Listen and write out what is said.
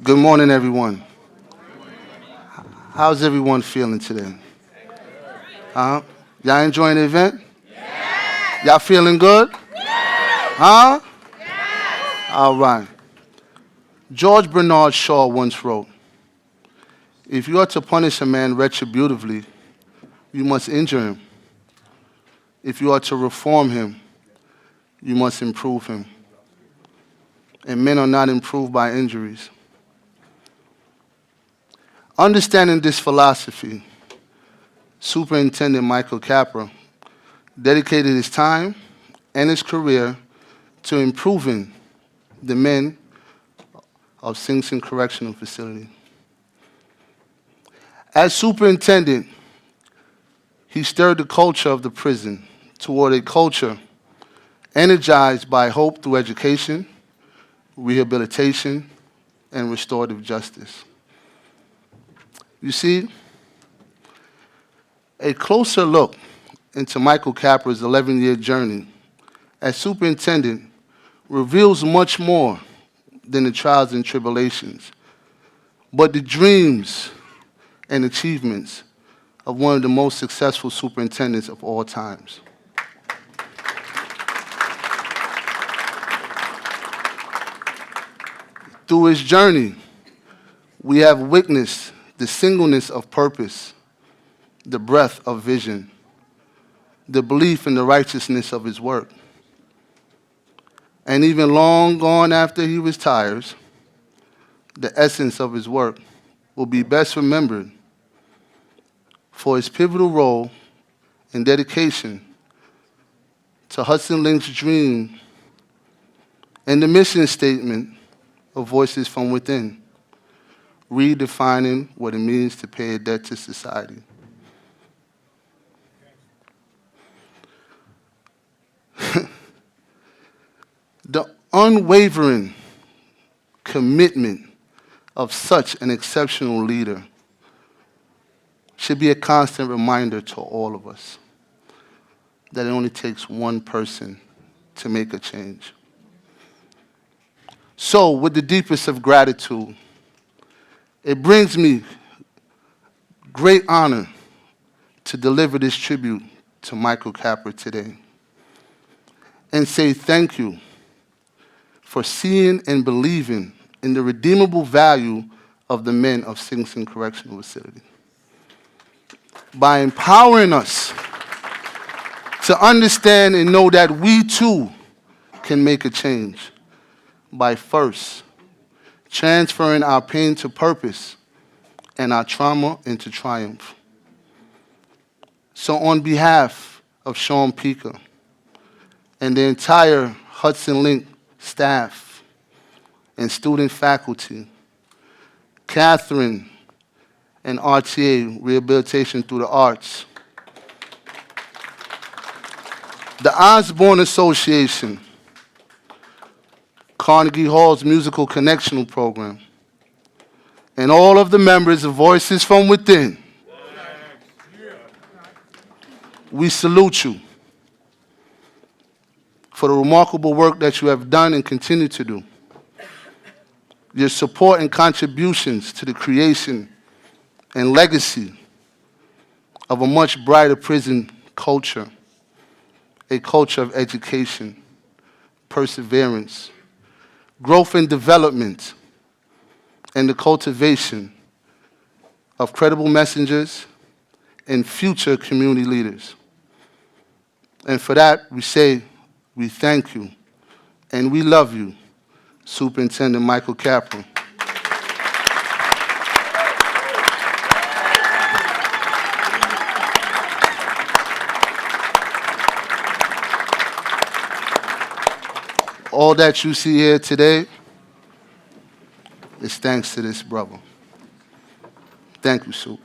Good morning, everyone. How's everyone feeling today? Huh? Y'all enjoying the event? Y'all feeling good? Huh? All right. George Bernard Shaw once wrote, if you are to punish a man retributively, you must injure him. If you are to reform him, you must improve him. And men are not improved by injuries. Understanding this philosophy, Superintendent Michael Capra dedicated his time and his career to improving the men of Sing Sing Correctional Facility. As superintendent, he stirred the culture of the prison toward a culture energized by hope through education, rehabilitation, and restorative justice. You see, a closer look into Michael Capra's 11-year journey as superintendent reveals much more than the trials and tribulations, but the dreams and achievements of one of the most successful superintendents of all times. Through his journey, we have witnessed the singleness of purpose, the breadth of vision, the belief in the righteousness of his work. And even long gone after he retires, the essence of his work will be best remembered for his pivotal role and dedication to Hudson Link's dream and the mission statement of Voices from Within, redefining what it means to pay a debt to society. The unwavering commitment of such an exceptional leader should be a constant reminder to all of us that it only takes one person to make a change. So, with the deepest of gratitude, it brings me great honor to deliver this tribute to Michael Capra today and say thank you for seeing and believing in the redeemable value of the men of Sing Sing Correctional Facility. By empowering us to understand and know that we too can make a change by first transferring our pain to purpose and our trauma into triumph. So on behalf of Sean Pika and the entire Hudson Link staff and student faculty, Catherine and RTA, Rehabilitation Through the Arts, the Osborne Association, Carnegie Hall's Musical Connectional Program, and all of the members of Voices from Within, we salute you for the remarkable work that you have done and continue to do. Your support and contributions to the creation and legacy of a much brighter prison culture, a culture of education, perseverance, growth and development, and the cultivation of credible messengers and future community leaders. And for that, we say, we thank you, and we love you, Superintendent Michael Capra. All that you see here today is thanks to this brother. Thank you, Soup.